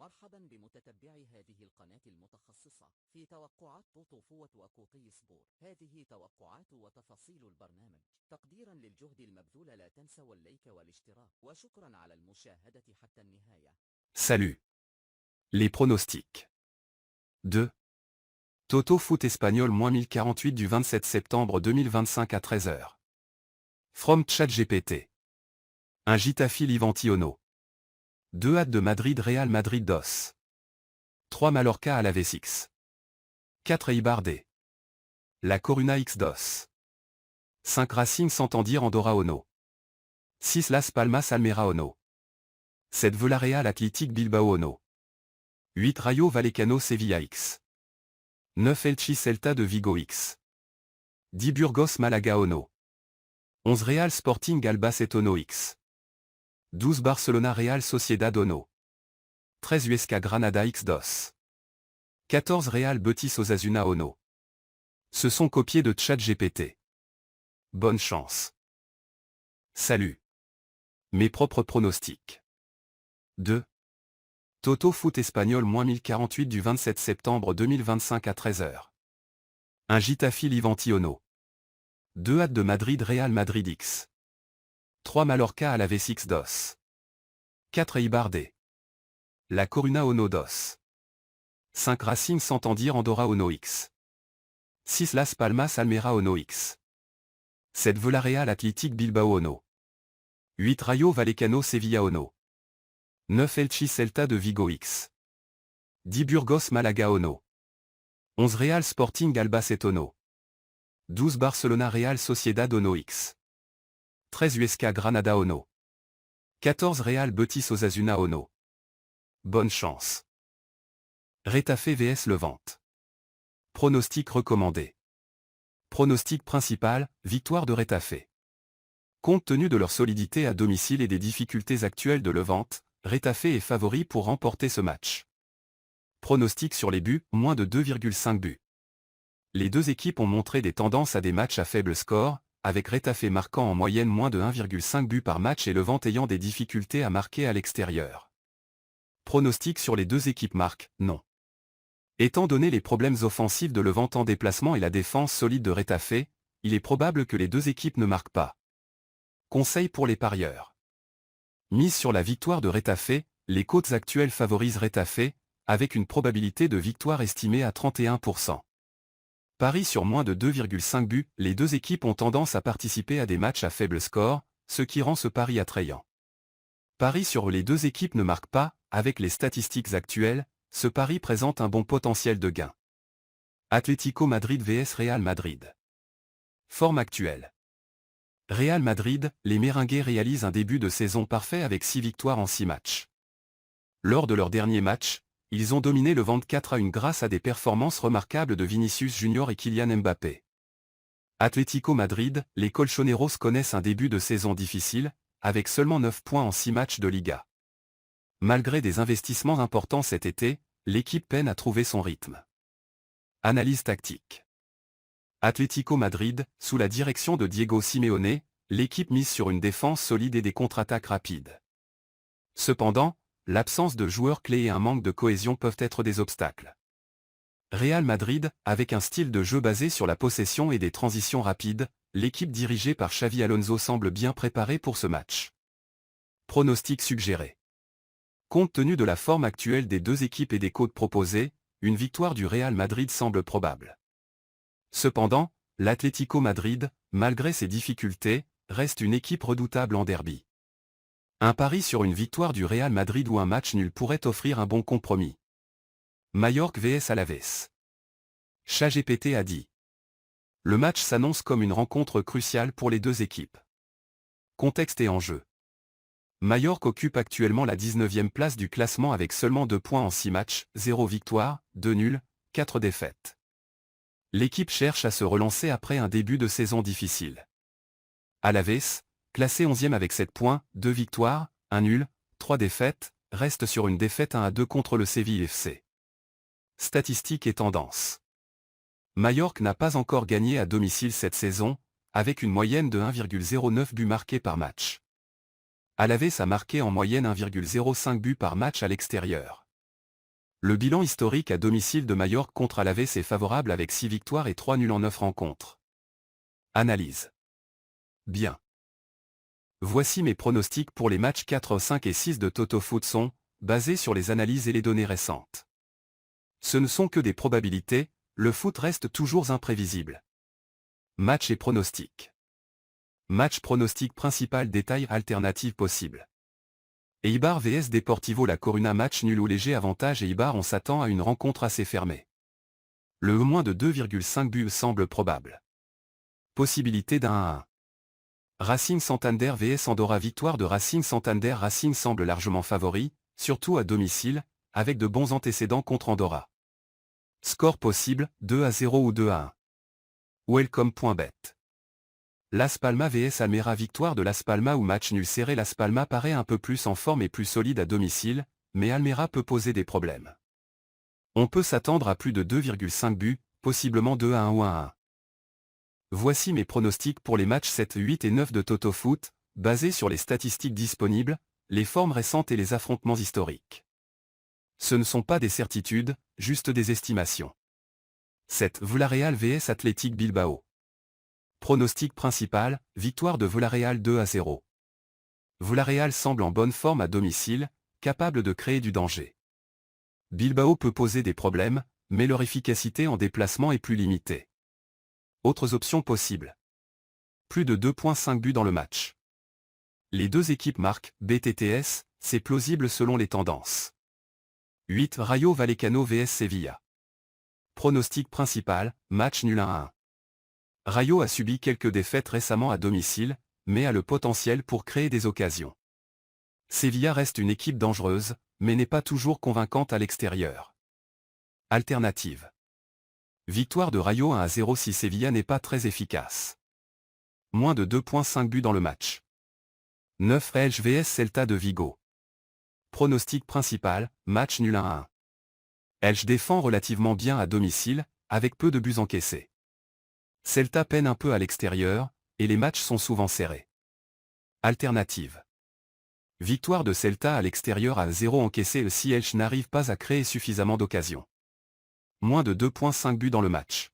مرحبا بمتتبعي هذه القناة المتخصصة في توقعات بوتوفوت وكوطي سبور. هذه توقعات وتفاصيل البرنامج تقديرا للجهد المبذول. لا تنسوا اللايك والاشتراك وشكرا على المشاهدة حتى النهاية. Salut. Les pronostics. 2. Toto Foot Espagnol -1048 du 27 septembre 2025 à 13h. From ChatGPT. Un Getafe Livanti Ono. 2 AD de Madrid Real Madrid DOS. 3 Mallorca Alaves X. 4 Eibar D. La Coruna X DOS. 5 Racing Santander Andorra Ono. 6 Las Palmas Almera Ono. 7 Villarreal Athletic Bilbao Ono. 8 Rayo Vallecano Sevilla X. 9 Elche Celta de Vigo X. 10 Burgos Malaga Ono. 11 Real Sporting Albacete Ono X. 12 Barcelona Real Sociedad Ono. 13 USK Granada X DOS. 14 Real Betis Osasuna Ono. Ce sont copiés de ChatGPT. Bonne chance. Salut. Mes propres pronostics. 2. Toto Foot Espagnol -1048 du 27 septembre 2025 à 13h. Un Getafe Livanti Ono. 2 AD de Madrid Real Madrid X. 3 Mallorca Alaves X DOS. 4 Eibar D. La Coruna Ono DOS. 5 Racing Santander Andorra Ono X. 6 Las Palmas Almera Ono X. 7 Villarreal Athletic Bilbao Ono. 8 Rayo Vallecano Sevilla Ono. 9 Elche Celta de Vigo X. 10 Burgos Malaga Ono. 11 Real Sporting Albacete Ono. 12 Barcelona Real Sociedad Ono X. 13 USK Granada Ono. 14 Real Betis Osasuna Ono. Bonne chance. Retafe vs Levante. Pronostic recommandé. Pronostic principal, victoire de Retafe. Compte tenu de leur solidité à domicile et des difficultés actuelles de Levante, Retafe est favori pour remporter ce match. Pronostic sur les buts, moins de 2,5 buts. Les deux équipes ont montré des tendances à des matchs à faible score, avec Retafe marquant en moyenne moins de 1,5 buts par match et Levante ayant des difficultés à marquer à l'extérieur. Pronostic sur les deux équipes marquent, non. Étant donné les problèmes offensifs de Levante en déplacement et la défense solide de Retafe, il est probable que les deux équipes ne marquent pas. Conseil pour les parieurs. Mise sur la victoire de Retafe, les cotes actuelles favorisent Retafe, avec une probabilité de victoire estimée à 31%. Paris sur moins de 2,5 buts, les deux équipes ont tendance à participer à des matchs à faible score, ce qui rend ce pari attrayant. Paris sur les deux équipes ne marquent pas, avec les statistiques actuelles, ce pari présente un bon potentiel de gain. Atlético Madrid vs Real Madrid. Forme actuelle. Real Madrid, les Merengues réalisent un début de saison parfait avec 6 victoires en 6 matchs. Lors de leur dernier match, ils ont dominé le 24-1 grâce à des performances remarquables de Vinicius Junior et Kylian Mbappé. Atlético Madrid, les Colchoneros connaissent un début de saison difficile, avec seulement 9 points en 6 matchs de Liga. Malgré des investissements importants cet été, l'équipe peine à trouver son rythme. Analyse tactique. Atlético Madrid, sous la direction de Diego Simeone, l'équipe mise sur une défense solide et des contre-attaques rapides. Cependant, l'absence de joueurs clés et un manque de cohésion peuvent être des obstacles. Real Madrid, avec un style de jeu basé sur la possession et des transitions rapides, l'équipe dirigée par Xavi Alonso semble bien préparée pour ce match. Pronostic suggéré. Compte tenu de la forme actuelle des deux équipes et des cotes proposées, une victoire du Real Madrid semble probable. Cependant, l'Atlético Madrid, malgré ses difficultés, reste une équipe redoutable en derby. Un pari sur une victoire du Real Madrid ou un match nul pourrait offrir un bon compromis. Mallorca vs Alaves. ChatGPT a dit. Le match s'annonce comme une rencontre cruciale pour les deux équipes. Contexte et enjeu. Mallorca occupe actuellement la 19e place du classement avec seulement 2 points en 6 matchs, 0 victoire, 2 nuls, 4 défaites. L'équipe cherche à se relancer après un début de saison difficile. Alaves, classé 11e avec 7 points, 2 victoires, 1 nul, 3 défaites, reste sur une défaite 1-2 contre le Séville FC. Statistiques et tendances. Mallorca n'a pas encore gagné à domicile cette saison, avec une moyenne de 1,09 buts marqués par match. Alaves a marqué en moyenne 1,05 buts par match à l'extérieur. Le bilan historique à domicile de Majorque contre Alavés est favorable avec 6 victoires et 3 nuls en 9 rencontres. Analyse. Bien. Voici mes pronostics pour les matchs 4, 5 et 6 de Toto Foot sont basés sur les analyses et les données récentes. Ce ne sont que des probabilités, le foot reste toujours imprévisible. Match et pronostic. Match pronostic principal détail alternative possible. Eibar vs Deportivo La Coruña match nul ou léger avantage Eibar on s'attend à une rencontre assez fermée. Le moins de 2,5 buts semble probable. Possibilité d'un 1-1. Racing Santander vs Andorra victoire de Racing Santander Racing semble largement favori, surtout à domicile, avec de bons antécédents contre Andorra. Score possible, 2-0 ou 2-1. Welcome.bet. Las Palmas vs Almeria victoire de Las Palmas ou match nul serré Las Palmas paraît un peu plus en forme et plus solide à domicile, mais Almeria peut poser des problèmes. On peut s'attendre à plus de 2,5 buts, possiblement 2-1 ou 1-1. Voici mes pronostics pour les matchs 7, 8 et 9 de Toto Foot, basés sur les statistiques disponibles, les formes récentes et les affrontements historiques. Ce ne sont pas des certitudes, juste des estimations. 7. Villarreal vs Athletic Bilbao. Pronostic principal, victoire de Villarreal 2-0. Villarreal semble en bonne forme à domicile, capable de créer du danger. Bilbao peut poser des problèmes, mais leur efficacité en déplacement est plus limitée. Autres options possibles. Plus de 2,5 buts dans le match. Les deux équipes marquent, BTTS, c'est plausible selon les tendances. 8. Rayo Vallecano vs Sevilla. Pronostic principal, match nul 1-1. Rayo a subi quelques défaites récemment à domicile, mais a le potentiel pour créer des occasions. Sevilla reste une équipe dangereuse, mais n'est pas toujours convaincante à l'extérieur. Alternative. Victoire de Rayo 1-0 si Sevilla n'est pas très efficace. Moins de 2,5 buts dans le match. 9. Elche vs Celta de Vigo. Pronostic principal, match nul 1-1. Elche défend relativement bien à domicile, avec peu de buts encaissés. Celta peine un peu à l'extérieur, et les matchs sont souvent serrés. Alternative. Victoire de Celta à l'extérieur à 0 encaissé si Elche n'arrive pas à créer suffisamment d'occasions. Moins de 2,5 buts dans le match.